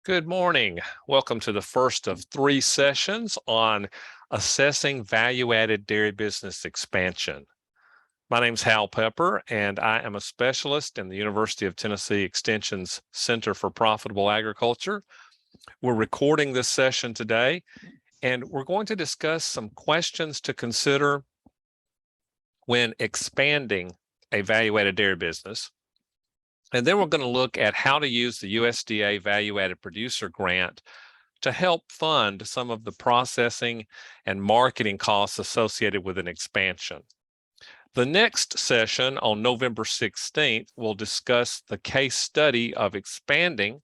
Good morning. Welcome to the first of 3 sessions on assessing value-added dairy business expansion. My name is Hal Pepper, and I am a specialist in the University of Tennessee Extension's Center for Profitable Agriculture. We're recording this session today, and we're going to discuss some questions to consider when expanding a value-added dairy business. And then we're going to look at how to use the USDA Value-Added Producer Grant to help fund some of the processing and marketing costs associated with an expansion. The next session on November 16th will discuss the case study of expanding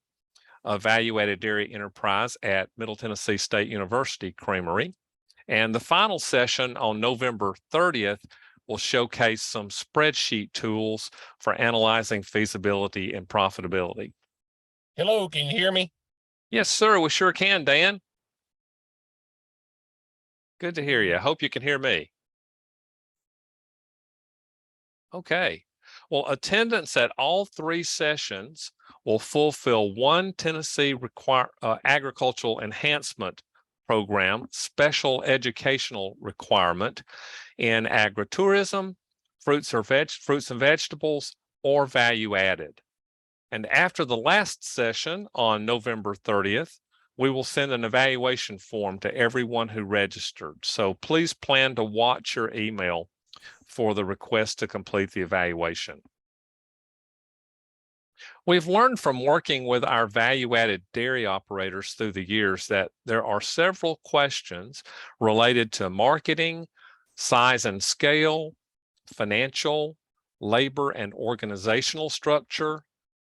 a value-added dairy enterprise at Middle Tennessee State University Creamery. And the final session on November 30th will showcase some spreadsheet tools for analyzing feasibility and profitability. Hello, can you hear me? Yes, sir, we sure can, Dan. Good to hear you. I hope you can hear me. Okay. Well, attendance at all 3 sessions will fulfill one Tennessee Agricultural Enhancement Program special educational requirement in agritourism, fruits and vegetables, or value added. And after the last session on November 30th, we will send an evaluation form to everyone who registered. So please plan to watch your email for the request to complete the evaluation. We've learned from working with our value-added dairy operators through the years that there are several questions related to marketing, size and scale, financial, labor and organizational structure,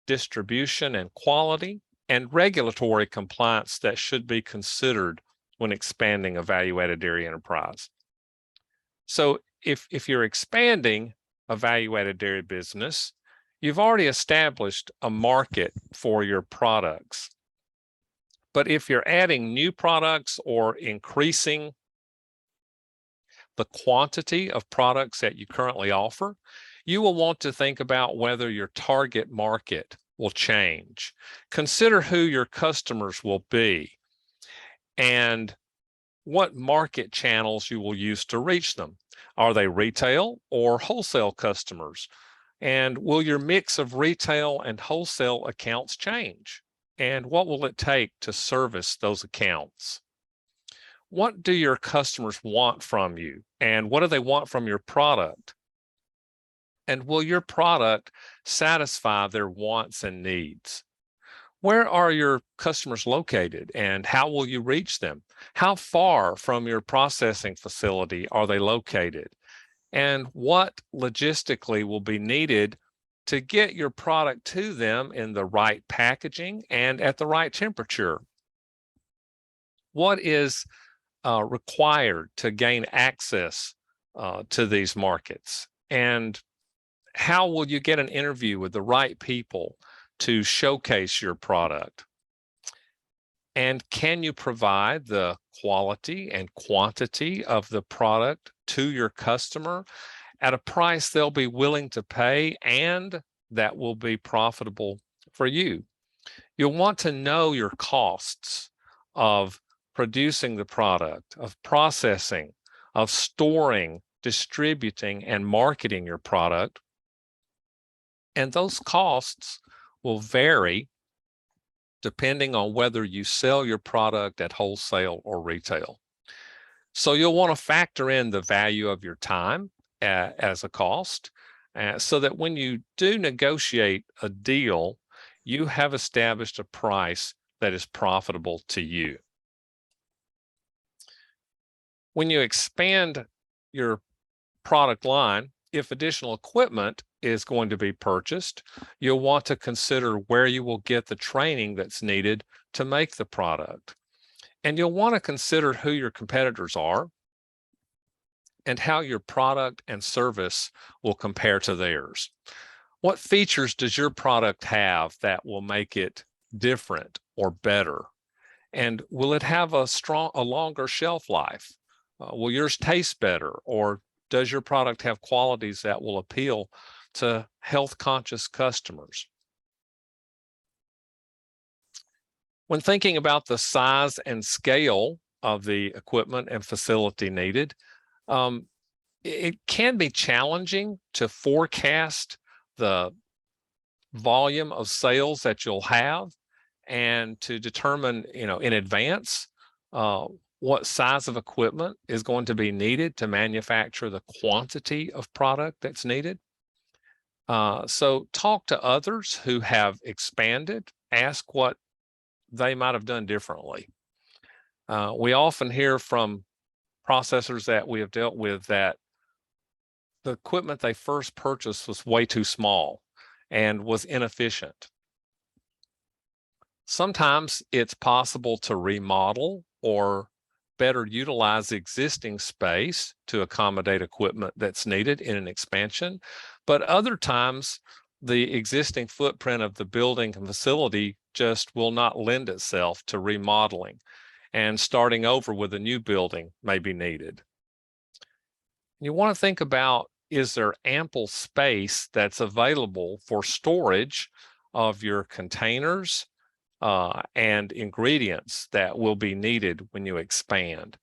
distribution and quality, and regulatory compliance that should be considered when expanding a value-added dairy enterprise. So if you're expanding a value-added dairy business, you've already established a market for your products. But if you're adding new products or increasing the quantity of products that you currently offer, you will want to think about whether your target market will change. Consider who your customers will be and what market channels you will use to reach them. Are they retail or wholesale customers? And will your mix of retail and wholesale accounts change? And what will it take to service those accounts? What do your customers want from you? And what do they want from your product? And will your product satisfy their wants and needs? Where are your customers located and how will you reach them? How far from your processing facility are they located? And what logistically will be needed to get your product to them in the right packaging and at the right temperature? What is required to gain access to these markets? And how will you get an interview with the right people to showcase your product? And can you provide the quality and quantity of the product to your customer at a price they'll be willing to pay and that will be profitable for you? You'll want to know your costs of producing the product, of processing, of storing, distributing, and marketing your product. And those costs will vary depending on whether you sell your product at wholesale or retail. So you'll want to factor in the value of your time as a cost so that when you do negotiate a deal, you have established a price that is profitable to you. When you expand your product line, if additional equipment is going to be purchased, you'll want to consider where you will get the training that's needed to make the product. And you'll want to consider who your competitors are and how your product and service will compare to theirs. What features does your product have that will make it different or better? And will it have a longer shelf life? Will yours taste better, or does your product have qualities that will appeal to health-conscious customers? When thinking about the size and scale of the equipment and facility needed, it can be challenging to forecast the volume of sales that you'll have and to determine, in advance what size of equipment is going to be needed to manufacture the quantity of product that's needed. So talk to others who have expanded, ask what they might have done differently. We often hear from processors that we have dealt with that the equipment they first purchased was way too small and was inefficient. Sometimes it's possible to remodel or better utilize existing space to accommodate equipment that's needed in an expansion. But other times, the existing footprint of the building and facility just will not lend itself to remodeling, and starting over with a new building may be needed. You want to think about, is there ample space that's available for storage of your containers and ingredients that will be needed when you expand?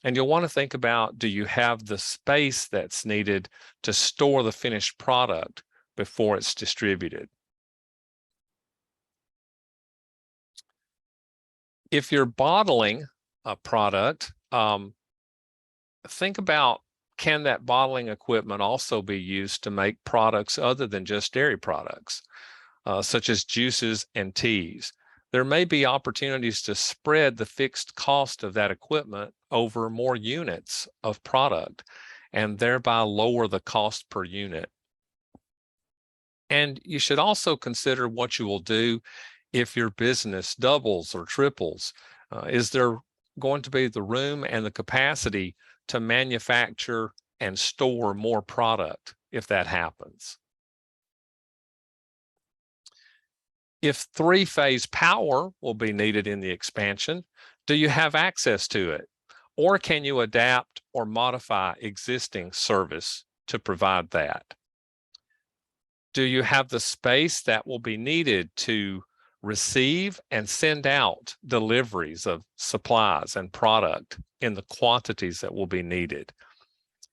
And you'll want to think about, do you have the space that's needed to store the finished product before it's distributed? If you're bottling a product, think about, can that bottling equipment also be used to make products other than just dairy products, such as juices and teas? There may be opportunities to spread the fixed cost of that equipment over more units of product and thereby lower the cost per unit. And you should also consider what you will do if your business doubles or triples. Is there going to be the room and the capacity to manufacture and store more product if that happens? If three-phase power will be needed in the expansion, do you have access to it? Or can you adapt or modify existing service to provide that? Do you have the space that will be needed to receive and send out deliveries of supplies and product in the quantities that will be needed?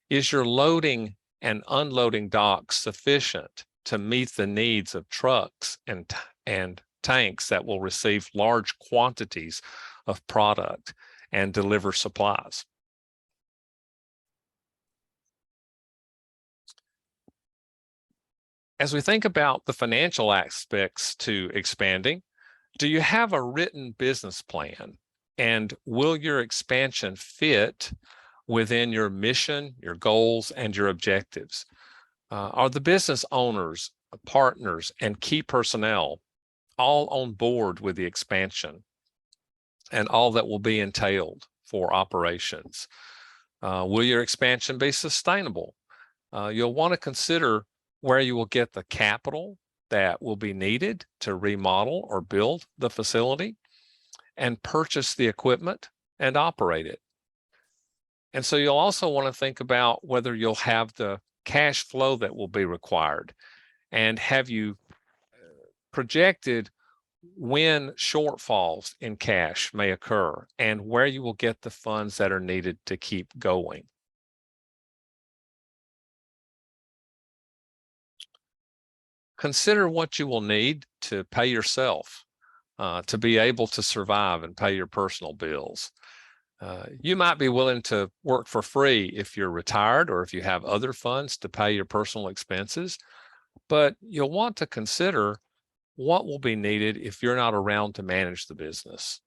Is your loading and unloading dock sufficient to meet the needs of trucks and tanks that will receive large quantities of product and deliver supplies? As we think about the financial aspects to expanding, do you have a written business plan? And will your expansion fit within your mission, your goals, and your objectives? Are the business owners, partners, and key personnel all on board with the expansion and all that will be entailed for operations? Will your expansion be sustainable? You'll want to consider where you will get the capital that will be needed to remodel or build the facility and purchase the equipment and operate it. And so you'll also want to think about whether you'll have the cash flow that will be required, and have you projected when shortfalls in cash may occur and where you will get the funds that are needed to keep going. Consider what you will need to pay yourself to be able to survive and pay your personal bills. You might be willing to work for free if you're retired or if you have other funds to pay your personal expenses, but you'll want to consider what will be needed if you're not around to manage the business.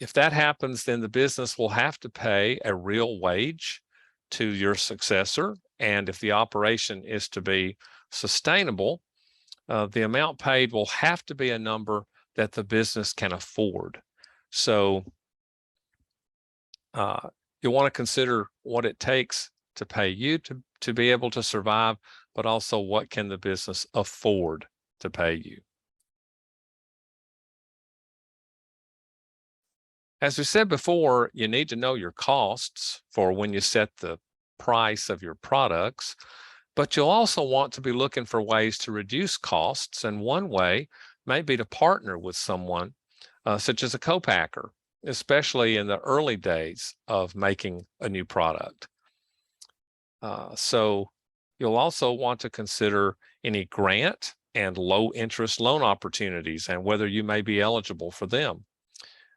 If that happens, then the business will have to pay a real wage to your successor. And if the operation is to be sustainable, the amount paid will have to be a number that the business can afford. So you'll want to consider what it takes to pay you to be able to survive, but also what can the business afford to pay you. As we said before, you need to know your costs for when you set the price of your products, but you'll also want to be looking for ways to reduce costs. And one way may be to partner with someone such as a co-packer, especially in the early days of making a new product. So you'll also want to consider any grant and low interest loan opportunities and whether you may be eligible for them.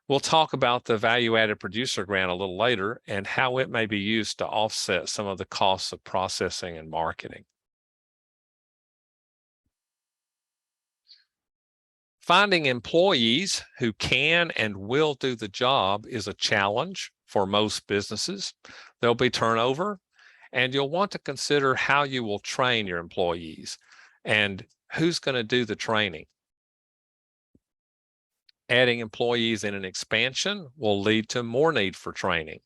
We'll talk about the value-added producer grant a little later and how it may be used to offset some of the costs of processing and marketing. Finding employees who can and will do the job is a challenge for most businesses. There'll be turnover, and you'll want to consider how you will train your employees and who's going to do the training. Adding employees in an expansion will lead to more need for training.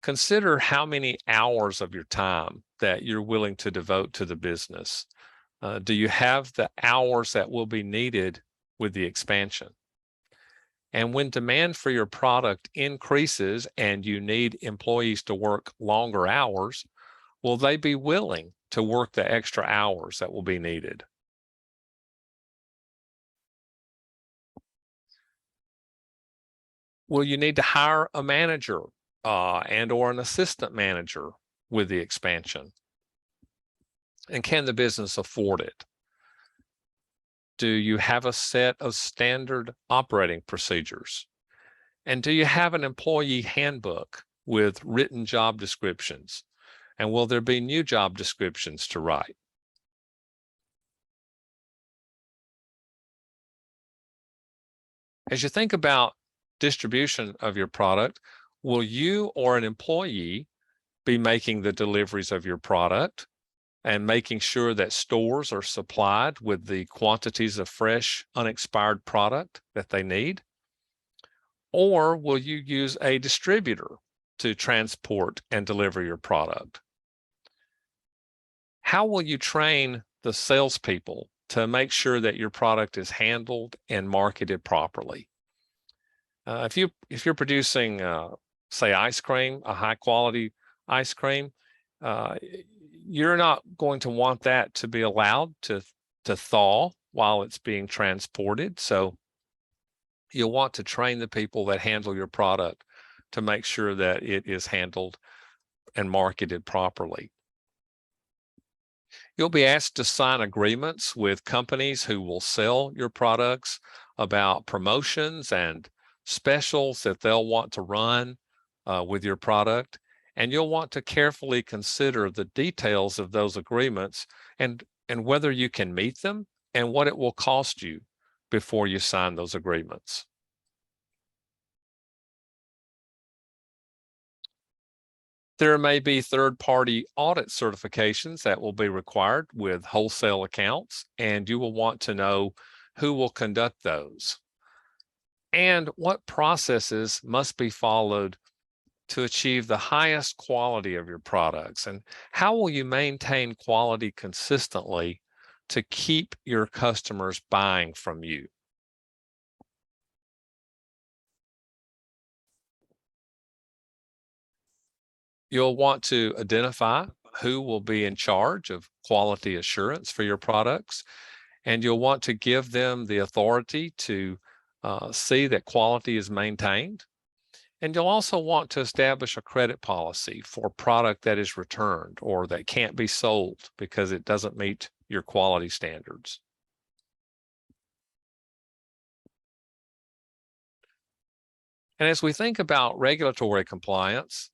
Consider how many hours of your time that you're willing to devote to the business. Do you have the hours that will be needed with the expansion? And when demand for your product increases and you need employees to work longer hours, will they be willing to work the extra hours that will be needed? Will you need to hire a manager and or an assistant manager with the expansion? And can the business afford it? Do you have a set of standard operating procedures? And do you have an employee handbook with written job descriptions? And will there be new job descriptions to write? As you think about distribution of your product, will you or an employee be making the deliveries of your product and making sure that stores are supplied with the quantities of fresh, unexpired product that they need? Or will you use a distributor to transport and deliver your product? How will you train the salespeople to make sure that your product is handled and marketed properly? If you're producing, say, ice cream, a high quality ice cream, you're not going to want that to be allowed to thaw while it's being transported. So you'll want to train the people that handle your product to make sure that it is handled and marketed properly. You'll be asked to sign agreements with companies who will sell your products about promotions and specials that they'll want to run with your product. And you'll want to carefully consider the details of those agreements and whether you can meet them and what it will cost you before you sign those agreements. There may be third-party audit certifications that will be required with wholesale accounts, and you will want to know who will conduct those and what processes must be followed to achieve the highest quality of your products, and how will you maintain quality consistently to keep your customers buying from you. You'll want to identify who will be in charge of quality assurance for your products, and you'll want to give them the authority to see that quality is maintained. And you'll also want to establish a credit policy for product that is returned or that can't be sold because it doesn't meet your quality standards. And as we think about regulatory compliance,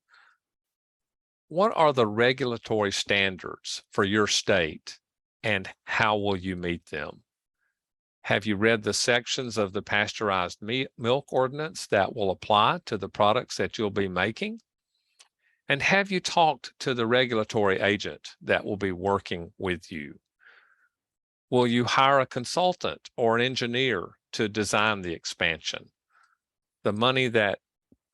what are the regulatory standards for your state and how will you meet them? Have you read the sections of the pasteurized milk ordinance that will apply to the products that you'll be making? And have you talked to the regulatory agent that will be working with you? Will you hire a consultant or an engineer to design the expansion? The money that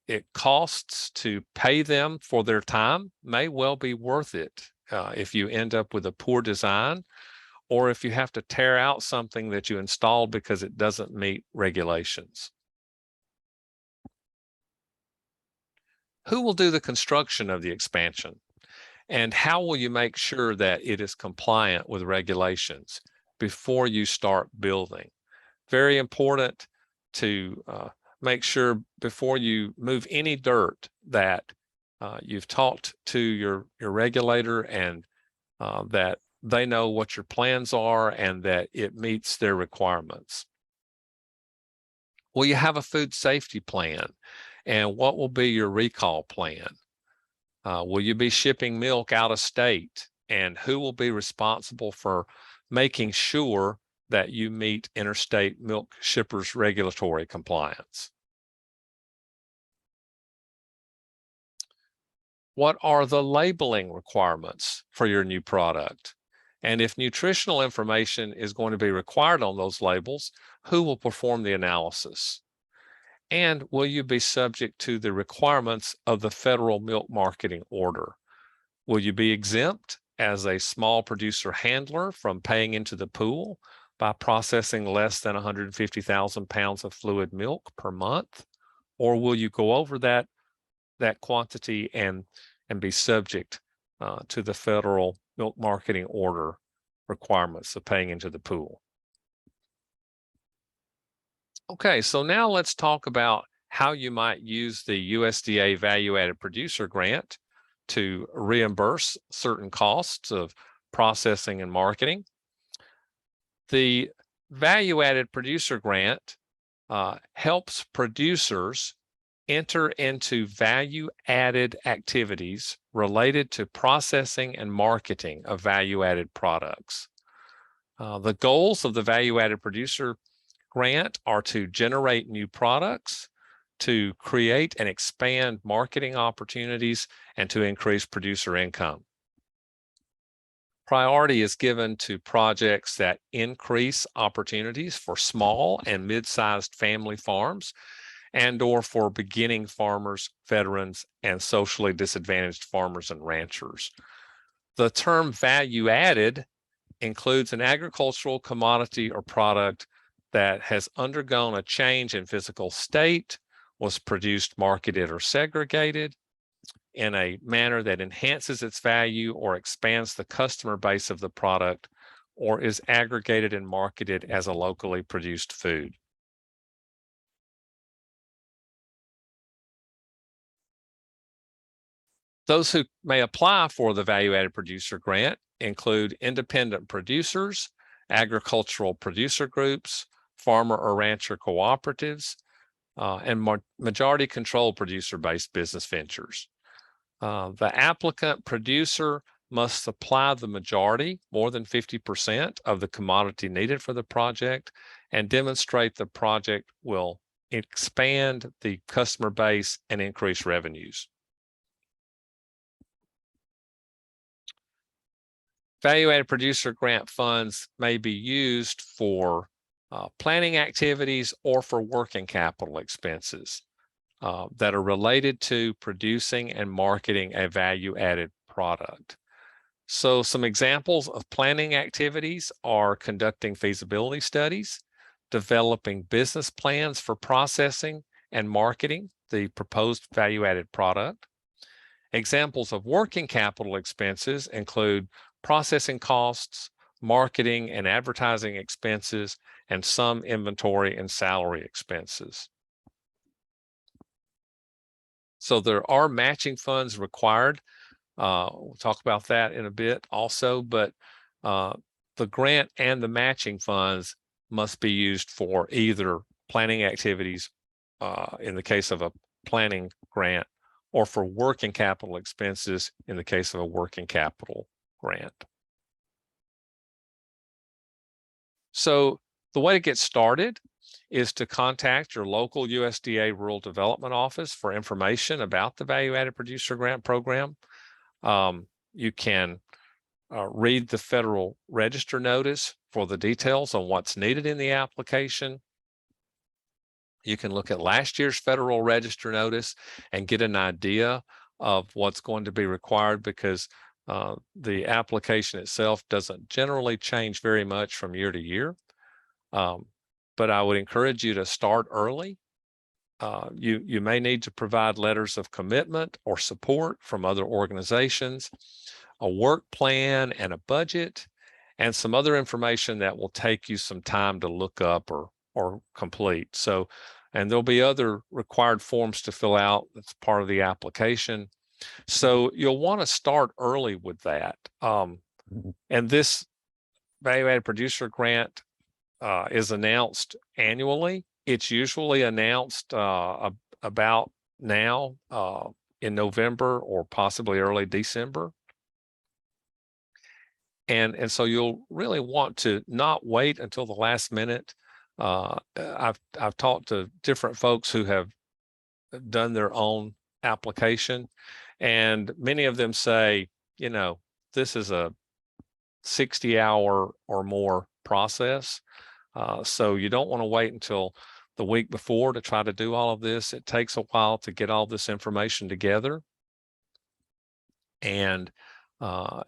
it costs to pay them for their time may well be worth it if you end up with a poor design, or if you have to tear out something that you installed because it doesn't meet regulations. Who will do the construction of the expansion? And how will you make sure that it is compliant with regulations before you start building? very important to make sure before you move any dirt that you've talked to your regulator and that they know what your plans are and that it meets their requirements. Will you have a food safety plan? And what will be your recall plan? Will you be shipping milk out of state? And who will be responsible for making sure that you meet interstate milk shippers regulatory compliance? What are the labeling requirements for your new product? And if nutritional information is going to be required on those labels, who will perform the analysis? And will you be subject to the requirements of the Federal Milk Marketing Order? Will you be exempt as a small producer handler from paying into the pool by processing less than 150,000 pounds of fluid milk per month? Or will you go over that quantity and be subject to the Federal Milk Marketing Order requirements of paying into the pool? Okay, so now let's talk about how you might use the USDA Value-Added Producer Grant to reimburse certain costs of processing and marketing. The Value-Added Producer Grant helps producers enter into value-added activities related to processing and marketing of value-added products. The goals of the Value-Added Producer Grant are to generate new products, to create and expand marketing opportunities, and to increase producer income. Priority is given to projects that increase opportunities for small and mid-sized family farms and/or for beginning farmers, veterans, and socially disadvantaged farmers and ranchers. The term value added includes an agricultural commodity or product that has undergone a change in physical state, was produced, marketed, or segregated in a manner that enhances its value or expands the customer base of the product, or is aggregated and marketed as a locally produced food. Those who may apply for the Value-Added Producer Grant include independent producers, agricultural producer groups, farmer or rancher cooperatives, and majority-controlled producer-based business ventures. The applicant producer must supply the majority, more than 50%, of the commodity needed for the project and demonstrate the project will expand the customer base and increase revenues. Value-Added Producer Grant funds may be used for planning activities or for working capital expenses that are related to producing and marketing a value-added product. So some examples of planning activities are conducting feasibility studies, developing business plans for processing and marketing the proposed value-added product. Examples of working capital expenses include processing costs, marketing and advertising expenses, and some inventory and salary expenses. So there are matching funds required. We'll talk about that in a bit also, but the grant and the matching funds must be used for either planning activities in the case of a planning grant, or for working capital expenses in the case of a working capital grant. So the way to get started is to contact your local USDA Rural Development Office for information about the Value-Added Producer Grant Program. You can read the Federal Register notice for the details on what's needed in the application. You can look at last year's Federal Register notice and get an idea of what's going to be required, because the application itself doesn't generally change very much from year to year. But I would encourage you to start early. You may need to provide letters of commitment or support from other organizations, a work plan and a budget, and some other information that will take you some time to look up or or complete. So, and there'll be other required forms to fill out. That's part of the application. So you'll want to start early with that. And this value-added producer grant is announced annually. It's usually announced about now in November or possibly early December. And so you'll really want to not wait until the last minute. I've talked to different folks who have done their own application, and many of them say, you know, this is a 60-hour or more process. So you don't want to wait until the week before to try to do all of this. It takes a while to get all this information together. And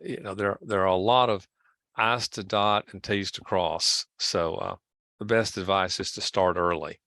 you know, there are a lot of I's to dot and T's to cross. So the best advice is to start early.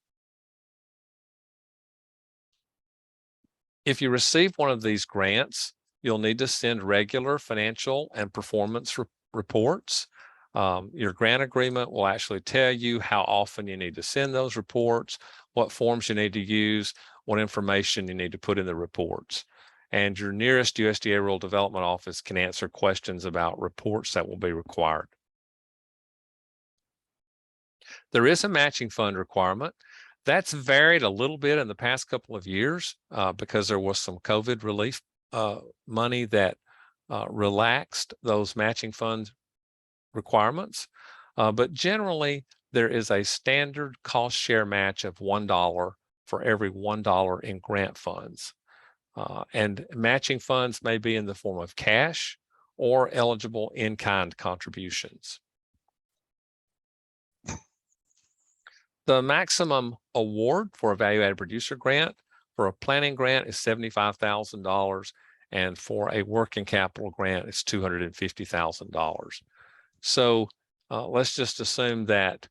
If you receive one of these grants, you'll need to send regular financial and performance reports. Your grant agreement will actually tell you how often you need to send those reports, what forms you need to use, what information you need to put in the reports. And your nearest USDA Rural Development Office can answer questions about reports that will be required. There is a matching fund requirement. That's varied a little bit in the past couple of years because there was some COVID relief money that relaxed those matching fund requirements. But generally, there is a standard cost share match of $1 for every $1 in grant funds. And matching funds may be in the form of cash or eligible in-kind contributions. The maximum award for a value-added producer grant for a planning grant is $75,000, and for a working capital grant, it's $250,000. So let's just assume that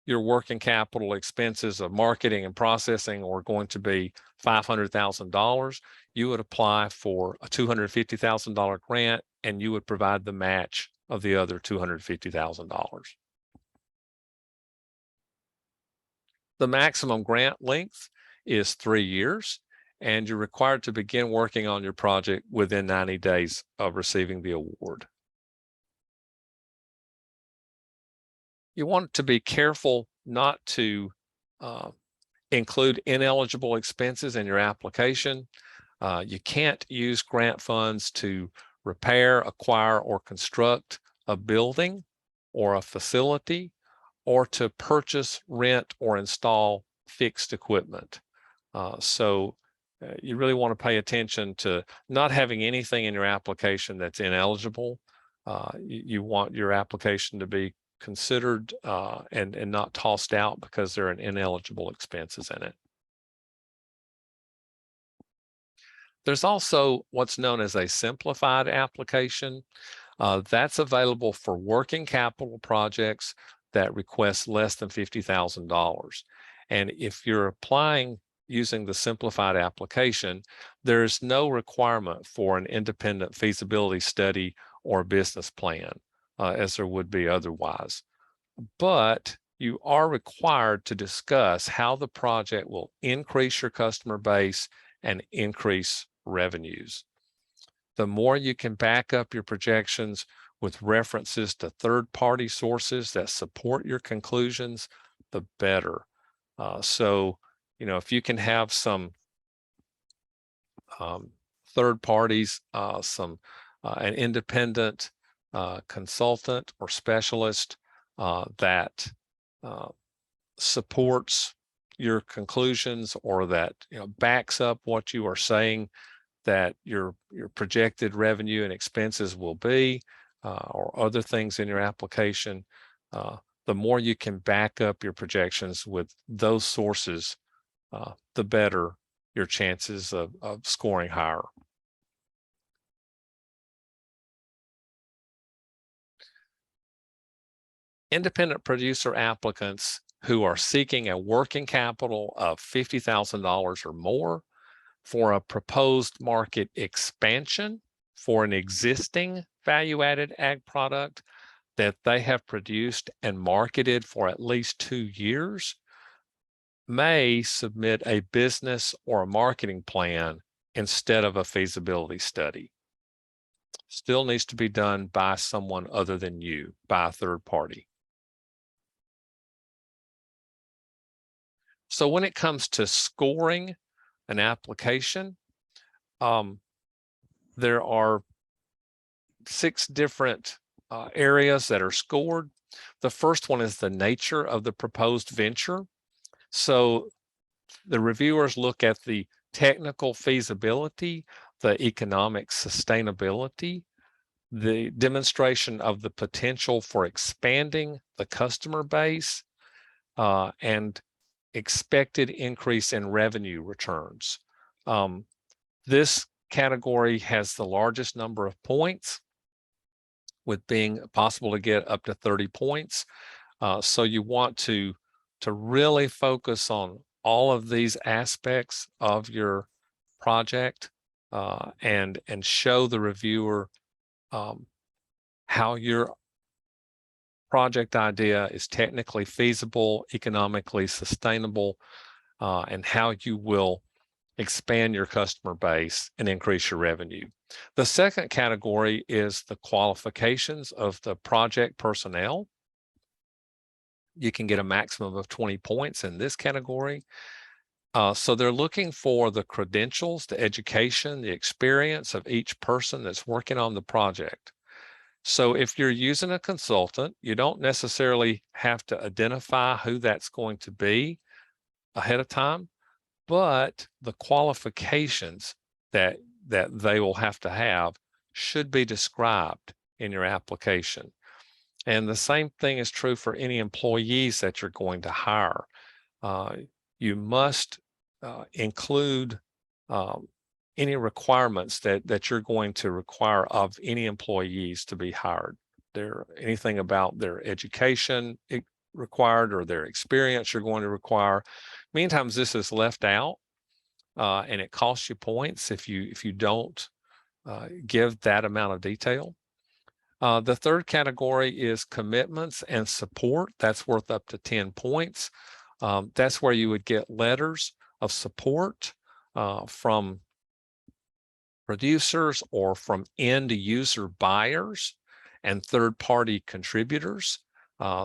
your working capital expenses of marketing and processing are going to be $500,000. You would apply for a $250,000 grant, and you would provide the match of the other $250,000. The maximum grant length is 3 years, and you're required to begin working on your project within 90 days of receiving the award. You want to be careful not to include ineligible expenses in your application. You can't use grant funds to repair, acquire, or construct a building or a facility, or to purchase, rent, or install fixed equipment. So you really want to pay attention to not having anything in your application that's ineligible. You want your application to be considered and not tossed out because there are ineligible expenses in it. There's also what's known as a simplified application. That's available for working capital projects that request less than $50,000. And if you're applying using the simplified application, there's no requirement for an independent feasibility study or business plan, as there would be otherwise. But you are required to discuss how the project will increase your customer base and increase revenues. The more you can back up your projections with references to third-party sources that support your conclusions, the better. So, you know, if you can have some third parties, an independent consultant or specialist that supports your conclusions, or that, you know, backs up what you are saying that your projected revenue and expenses will be, or other things in your application, the more you can back up your projections with those sources, the better your chances of scoring higher. Independent producer applicants who are seeking a working capital of $50,000 or more for a proposed market expansion for an existing value-added ag product that they have produced and marketed for at least 2 years may submit a business or a marketing plan instead of a feasibility study. Still needs to be done by someone other than you, by a third party. So when it comes to scoring an application, there are 6 different areas that are scored. The first one is the nature of the proposed venture. So the reviewers look at the technical feasibility, the economic sustainability, the demonstration of the potential for expanding the customer base, and expected increase in revenue returns. This category has the largest number of points, with being possible to get up to 30 points. So you want to really focus on all of these aspects of your project, and show the reviewer how your project idea is technically feasible, economically sustainable, and how you will expand your customer base and increase your revenue. The second category is the qualifications of the project personnel. You can get a maximum of 20 points in this category. So they're looking for the credentials, the education, the experience of each person that's working on the project. So if you're using a consultant, you don't necessarily have to identify who that's going to be ahead of time, but the qualifications that they will have to have should be described in your application. And the same thing is true for any employees that you're going to hire. You must include any requirements that you're going to require of any employees to be hired. Anything about their education required or their experience you're going to require. Many times this is left out, and it costs you points if you don't give that amount of detail. The third category is commitments and support. That's worth up to 10 points. That's where you would get letters of support from producers or from end user buyers and third-party contributors.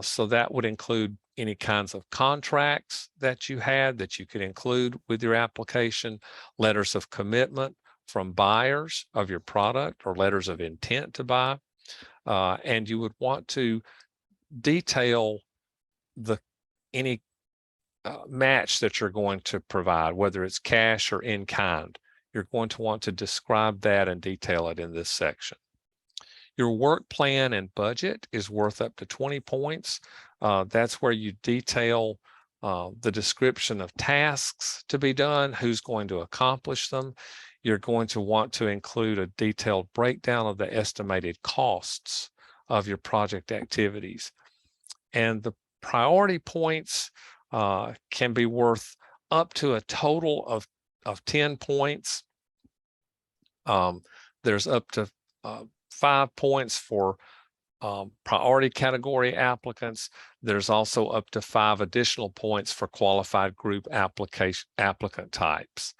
So that would include any kinds of contracts that you had that you could include with your application, letters of commitment from buyers of your product or letters of intent to buy. And you would want to detail any match that you're going to provide, whether it's cash or in kind. You're going to want to describe that and detail it in this section. Your work plan and budget is worth up to 20 points. That's where you detail the description of tasks to be done, who's going to accomplish them. You're going to want to include a detailed breakdown of the estimated costs of your project activities. And the priority points can be worth up to a total of 10 points. There's up to 5 points for priority category applicants. There's also up to 5 additional points for qualified group applicant types.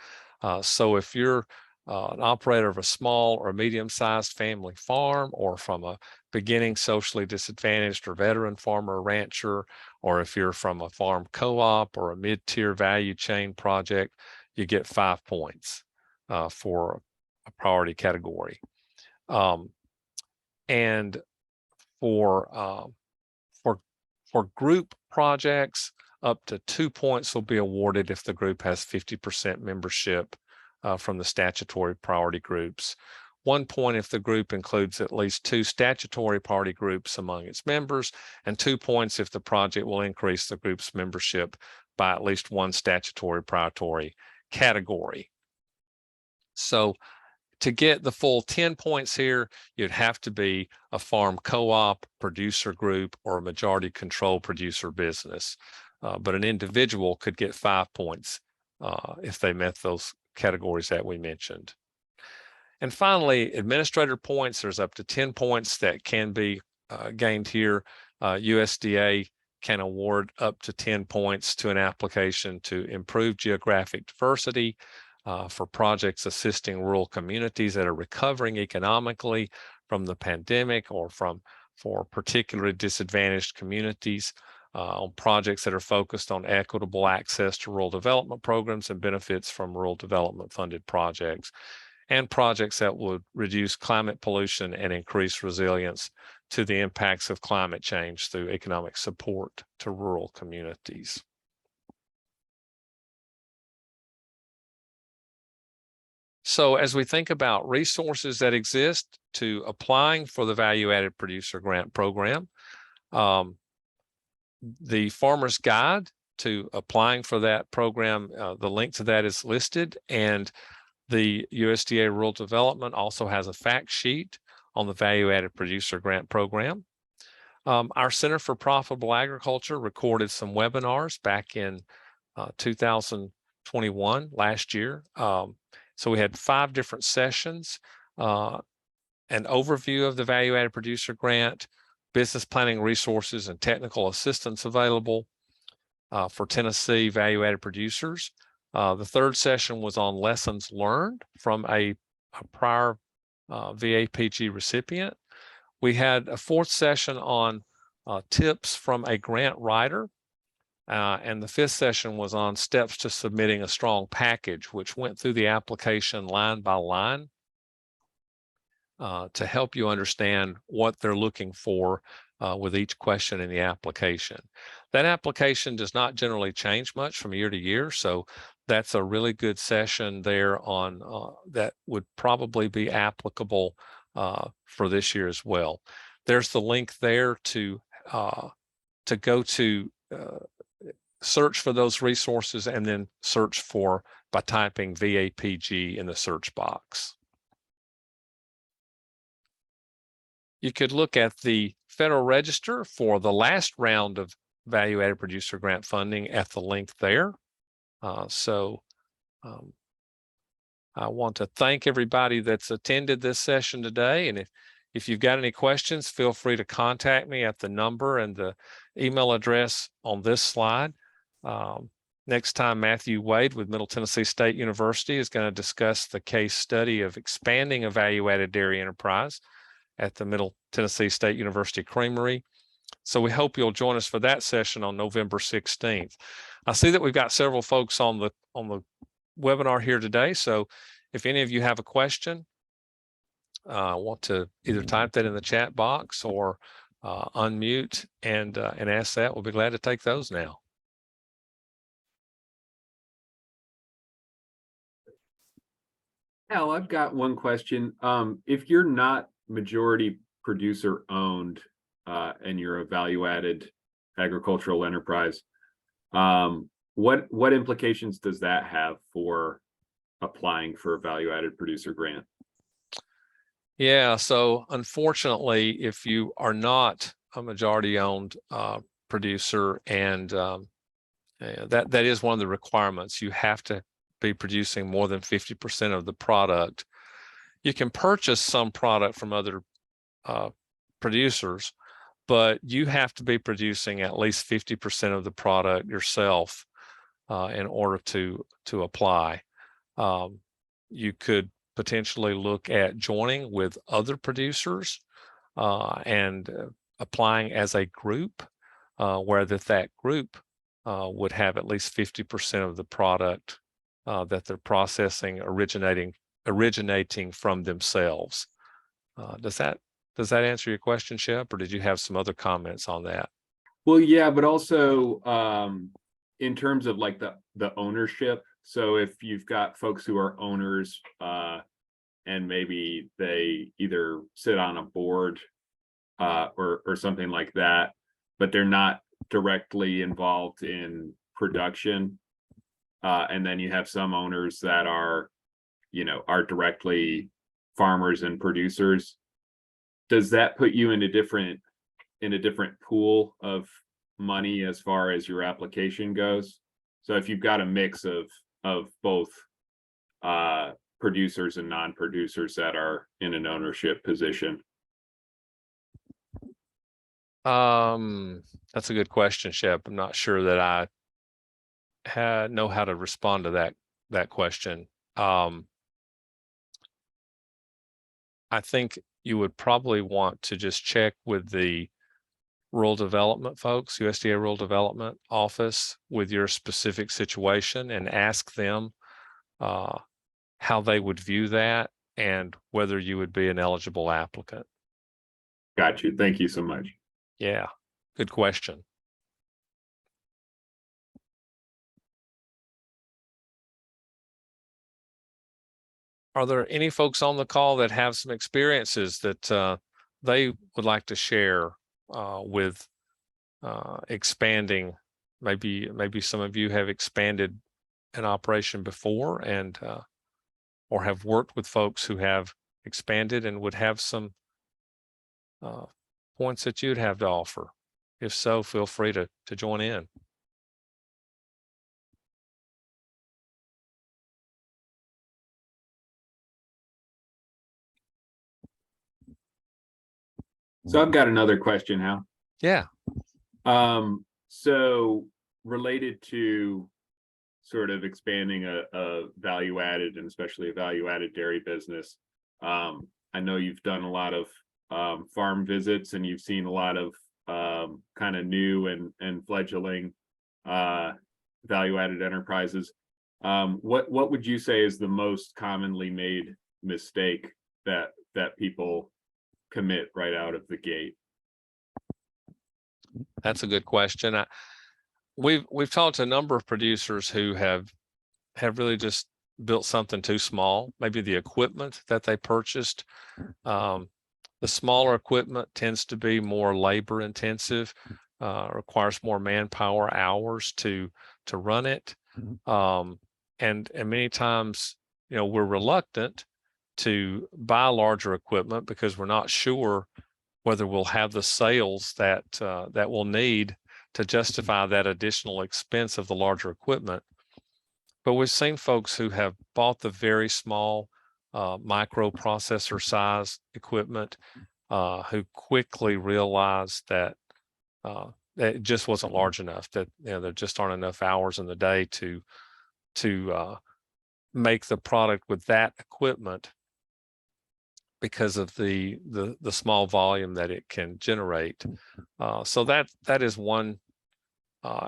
So if you're an operator of a small or medium-sized family farm, or from a beginning socially disadvantaged or veteran farmer or rancher, or if you're from a farm co-op or a mid-tier value chain project, you get 5 points for a priority category. And for group projects, up to 2 points will be awarded if the group has 50% membership from the statutory priority groups. 1 point if the group includes at least 2 statutory priority groups among its members, and 2 points if the project will increase the group's membership by at least 1 statutory priority category. So to get the full 10 points here, you'd have to be a farm co-op, producer group, or a majority control producer business. But an individual could get 5 points if they met those categories that we mentioned. And finally, administrator points, there's up to 10 points that can be gained here. USDA can award up to 10 points to an application to improve geographic diversity for projects assisting rural communities that are recovering economically from the pandemic, or for particularly disadvantaged communities, on projects that are focused on equitable access to rural development programs and benefits from rural development funded projects, and projects that would reduce climate pollution and increase resilience to the impacts of climate change through economic support to rural communities. So as we think about resources that exist to applying for the Value-Added Producer Grant Program, the Farmer's Guide to applying for that program, the link to that is listed, and the USDA Rural Development also has a fact sheet on the Value-Added Producer Grant Program. Our Center for Profitable Agriculture recorded some webinars back in 2021, last year. So we had 5 different sessions, an overview of the Value-Added Producer Grant, business planning resources and technical assistance available for Tennessee value-added producers. The 3rd session was on lessons learned from a prior VAPG recipient. We had a 4th session on tips from a grant writer. And the 5th session was on steps to submitting a strong package, which went through the application line by line to help you understand what they're looking for with each question in the application. That application does not generally change much from year to year, so that's a really good session there on that would probably be applicable for this year as well. There's the link there to go to search for those resources, and then search for by typing VAPG in the search box. You could look at the Federal Register for the last round of Value-Added Producer Grant funding at the link there. I want to thank everybody that's attended this session today. And if you've got any questions, feel free to contact me at the number and the email address on this slide. Next time, Matthew Wade with Middle Tennessee State University is going to discuss the case study of expanding a value-added dairy enterprise at the Middle Tennessee State University Creamery. So we hope you'll join us for that session on November 16th. I see that we've got several folks on the webinar here today. So if any of you have a question, want to either type that in the chat box or unmute and ask that, we'll be glad to take those now. Hal, I've got one question. If you're not majority producer owned and you're a value-added agricultural enterprise, what implications does that have for applying for a value-added producer grant? Yeah, so unfortunately, if you are not a majority owned producer, and that is one of the requirements, you have to be producing more than 50% of the product. You can purchase some product from other producers, but you have to be producing at least 50% of the product yourself in order to apply. You could potentially look at joining with other producers and applying as a group, where that group would have at least 50% of the product that they're processing originating from themselves. Does that answer your question, Shep, or did you have some other comments on that? Well, yeah, but also in terms of like the ownership. So if you've got folks who are owners and maybe they either sit on a board or something like that, but they're not directly involved in production. And then you have some owners that are directly farmers and producers. Does that put you in a different pool of money as far as your application goes? So if you've got a mix of both producers and non-producers that are in an ownership position. That's a good question, Shep. I'm not sure that I know how to respond to that question. I think you would probably want to just check with the rural development folks, USDA Rural Development Office, with your specific situation and ask them how they would view that and whether you would be an eligible applicant. Got you. Thank you so much. Yeah, good question. Are there any folks on the call that have some experiences that they would like to share with expanding? Maybe some of you have expanded an operation before and or have worked with folks who have expanded and would have some points that you'd have to offer. If so, feel free to join in. So I've got another question, Hal. Yeah. So related to sort of expanding a value-added and especially a value-added dairy business, I know you've done a lot of farm visits and you've seen a lot of kind of new and fledgling value-added enterprises. What would you say is the most commonly made mistake that people commit right out of the gate? That's a good question. We've talked to a number of producers who have really just built something too small. Maybe the equipment that they purchased. The smaller equipment tends to be more labor intensive, requires more manpower hours to run it. And many times, you know, we're reluctant to buy larger equipment because we're not sure whether we'll have the sales that we'll need to justify that additional expense of the larger equipment. But we've seen folks who have bought the very small microprocessor size equipment who quickly realized that it just wasn't large enough, that there just aren't enough hours in the day to make the product with that equipment because of the small volume that it can generate. So that is one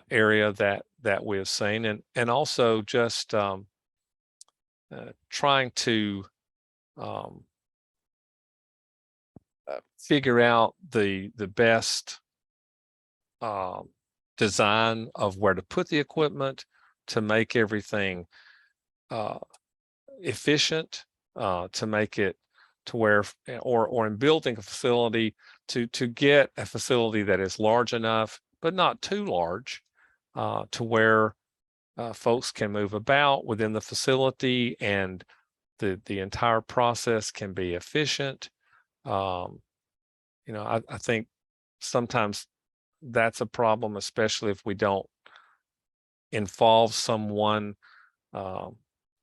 area that we have seen, and also just trying to figure out the best design of where to put the equipment to make everything efficient, to make it to where, or in building a facility, to get a facility that is large enough but not too large, to where folks can move about within the facility and the entire process can be efficient. I think sometimes that's a problem, especially if we don't involve someone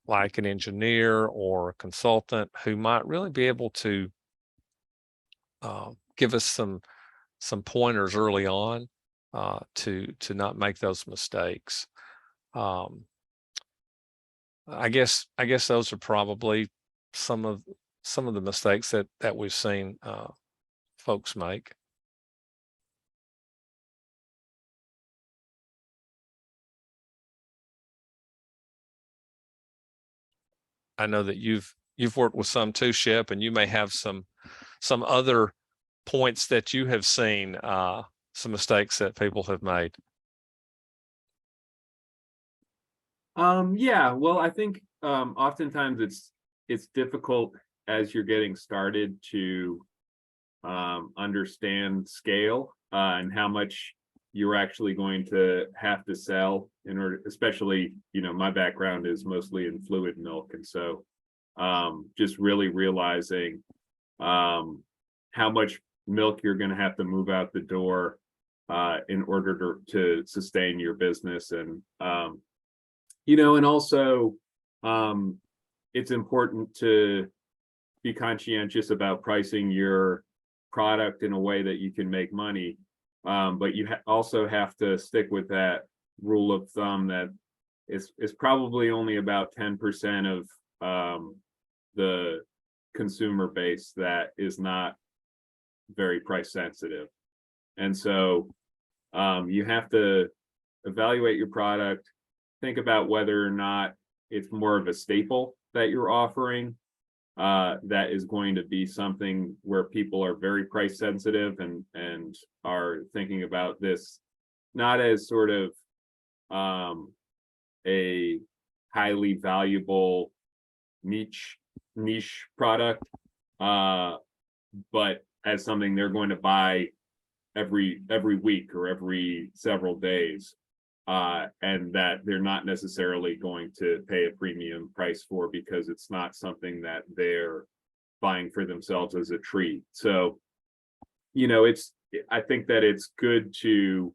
like an engineer or a consultant who might really be able to give us some pointers early on to not make those mistakes. I guess those are probably some of the mistakes that we've seen folks make. I know that you've worked with some too, Shep, and you may have some other points that you have seen, some mistakes that people have made. Yeah, well, I think oftentimes it's difficult as you're getting started to understand scale and how much you're actually going to have to sell in order, especially, my background is mostly in fluid milk. And so just really realizing how much milk you're going to have to move out the door in order to sustain your business. And, and also it's important to be conscientious about pricing your product in a way that you can make money. But you also have to stick with that rule of thumb that is probably only about 10% of the consumer base that is not very price sensitive. And so you have to evaluate your product, think about whether or not it's more of a staple that you're offering, that is going to be something where people are very price sensitive and are thinking about this not as sort of a highly valuable niche product, but as something they're going to buy every week or every several days, and that they're not necessarily going to pay a premium price for, because it's not something that they're buying for themselves as a treat. So, I think that it's good to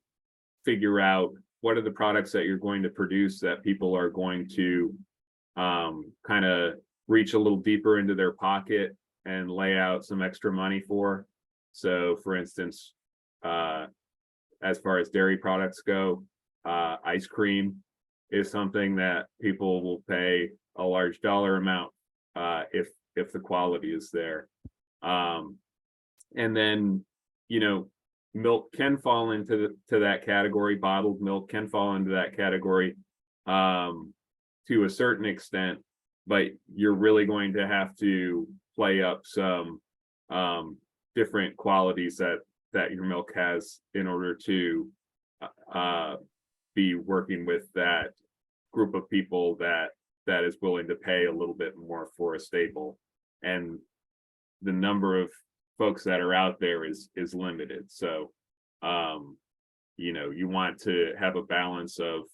figure out what are the products that you're going to produce that people are going to kind of reach a little deeper into their pocket and lay out some extra money for. So, for instance, as far as dairy products go, ice cream is something that people will pay a large dollar amount if the quality is there. And then, milk can fall into that category. Bottled milk can fall into that category to a certain extent, but you're really going to have to play up some different qualities that your milk has in order to be working with that group of people that is willing to pay a little bit more for a staple. And the number of folks that are out there is limited. So you want to have a balance of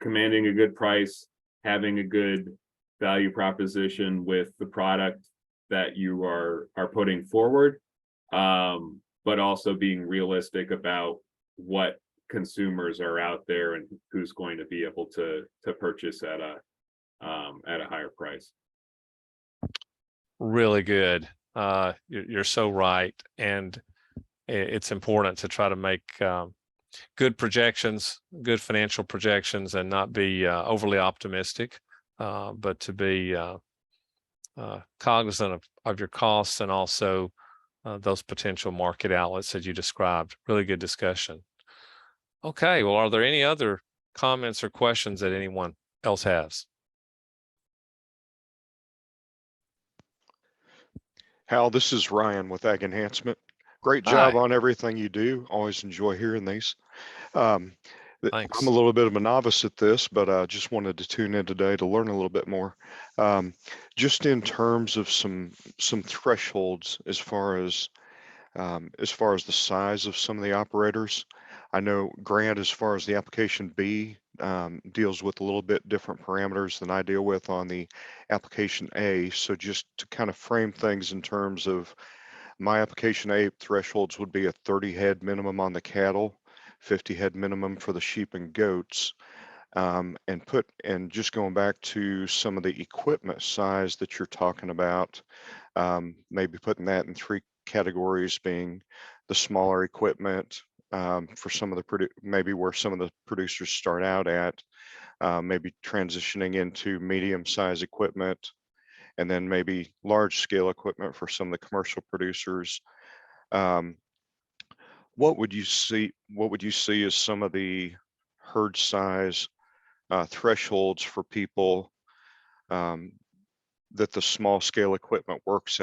commanding a good price, having a good value proposition with the product that you are putting forward, but also being realistic about what consumers are out there and who's going to be able to purchase at a higher price. Really good. You're so right. And it's important to try to make good projections, good financial projections, and not be overly optimistic, but to be cognizant of your costs and also those potential market outlets that you described. Really good discussion. Okay, well, are there any other comments or questions that anyone else has? Hal, this is Ryan with Ag Enhancement. Great Hi. job on everything you do. Always enjoy hearing these. I'm Thanks. a little bit of a novice at this, but I just wanted to tune in today to learn a little bit more. Just in terms of some thresholds as far as the size of some of the operators. I know Grant, as far as the application B, deals with a little bit different parameters than I deal with on the application A. So just to kind of frame things in terms of my application A thresholds would be a 30 head minimum on the cattle, 50 head minimum for the sheep and goats. And just going back to some of the equipment size that you're talking about, maybe putting that in 3 categories, being the smaller equipment for some of the maybe where some of the producers start out at, maybe transitioning into medium-sized equipment, and then maybe large-scale equipment for some of the commercial producers. What would you see as some of the herd size thresholds for people that the small scale equipment works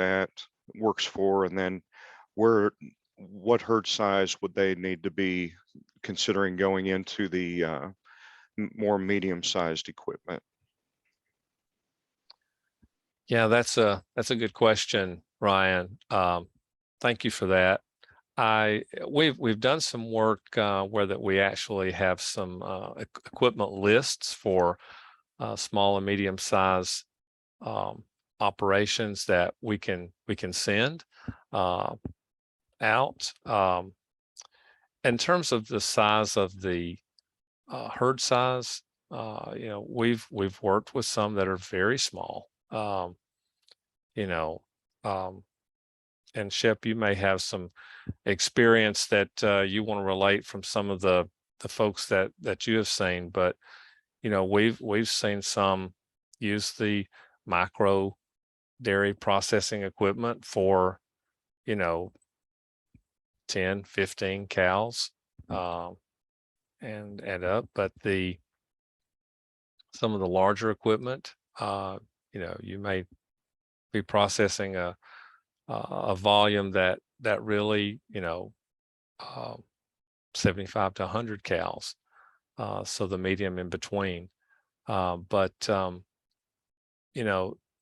for, and then what herd size would they need to be considering going into the more medium-sized equipment? Yeah, that's a good question, Ryan. Thank you for that. We've done some work where that we actually have some equipment lists for small and medium size operations that we can send out. In terms of the size of the herd size, we've worked with some that are very small. and Shep, you may have some experience that you want to relate from some of the folks that you have seen, but we've seen some use the micro dairy processing equipment for 10, 15 cows and up, but some of the larger equipment, you may be processing a volume that really 75 to 100 cows, so the medium in between, but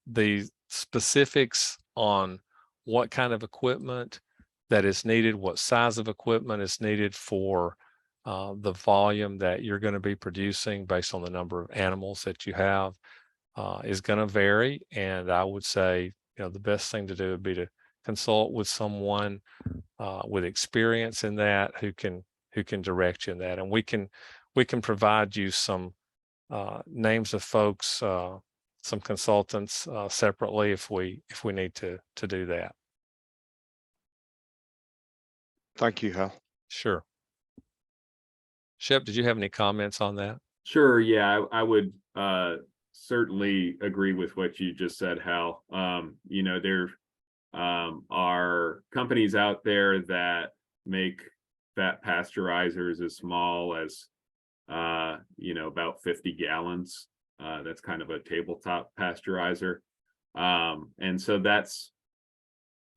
the specifics on what kind of equipment that is needed, what size of equipment is needed for the volume that you're going to be producing based on the number of animals that you have is going to vary. And I would say, the best thing to do would be to consult with someone with experience in that who can direct you in that. And we can provide you some names of folks, some consultants separately if we need to do that. Thank you, Hal. Sure. Shep, did you have any comments on that? Sure. Yeah, I would certainly agree with what you just said, Hal. There are companies out there that make fat pasteurizers as small as about 50 gallons. That's kind of a tabletop pasteurizer. And so that's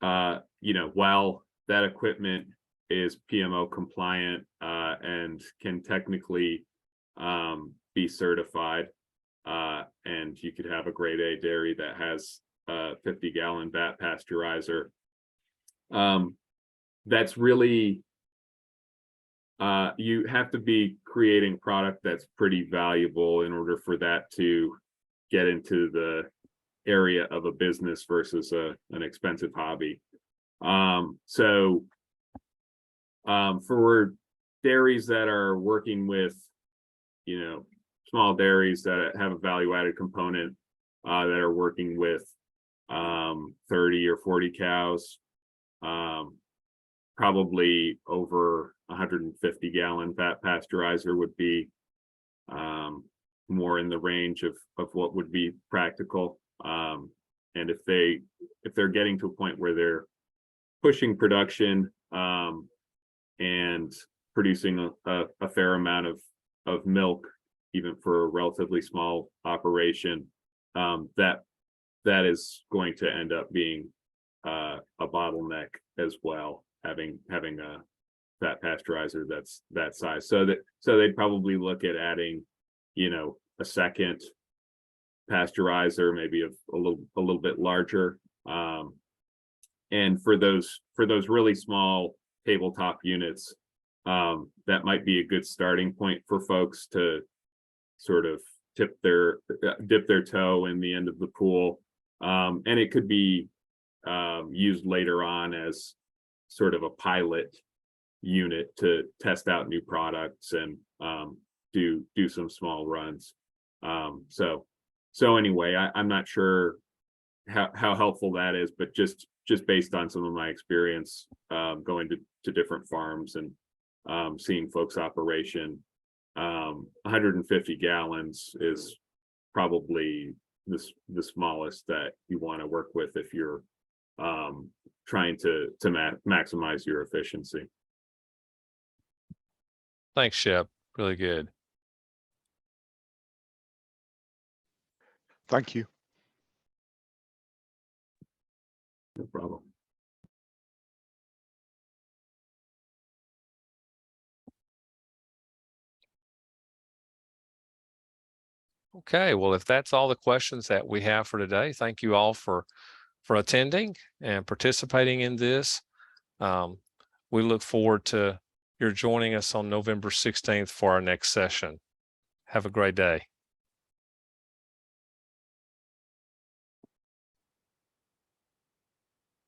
while that equipment is PMO compliant and can technically be certified, and you could have a grade A dairy that has a 50-gallon vat pasteurizer. That's really you have to be creating product that's pretty valuable in order for that to get into the area of a business versus an expensive hobby. For dairies that are working with, small dairies that have a value-added component that are working with 30 or 40 cows, probably over 150-gallon vat pasteurizer would be more in the range of what would be practical. And if they're getting to a point where they're pushing production and producing a fair amount of milk, even for a relatively small operation, that is going to end up being a bottleneck as well, having a fat pasteurizer that's that size. So they'd probably look at adding, a second pasteurizer, maybe a little bit larger. And for those really small tabletop units, that might be a good starting point for folks to sort of dip their toe in the end of the pool. And it could be used later on as sort of a pilot unit to test out new products and do some small runs. So anyway, I'm not sure how helpful that is, but just based on some of my experience going to different farms and seeing folks operation, 150 gallons is probably the smallest that you want to work with if you're trying to maximize your efficiency. Thanks, Shep. Really good. Thank you. No problem. Okay, well, if that's all the questions that we have for today, thank you all for attending and participating in this. We look forward to your joining us on November 16th for our next session. Have a great day.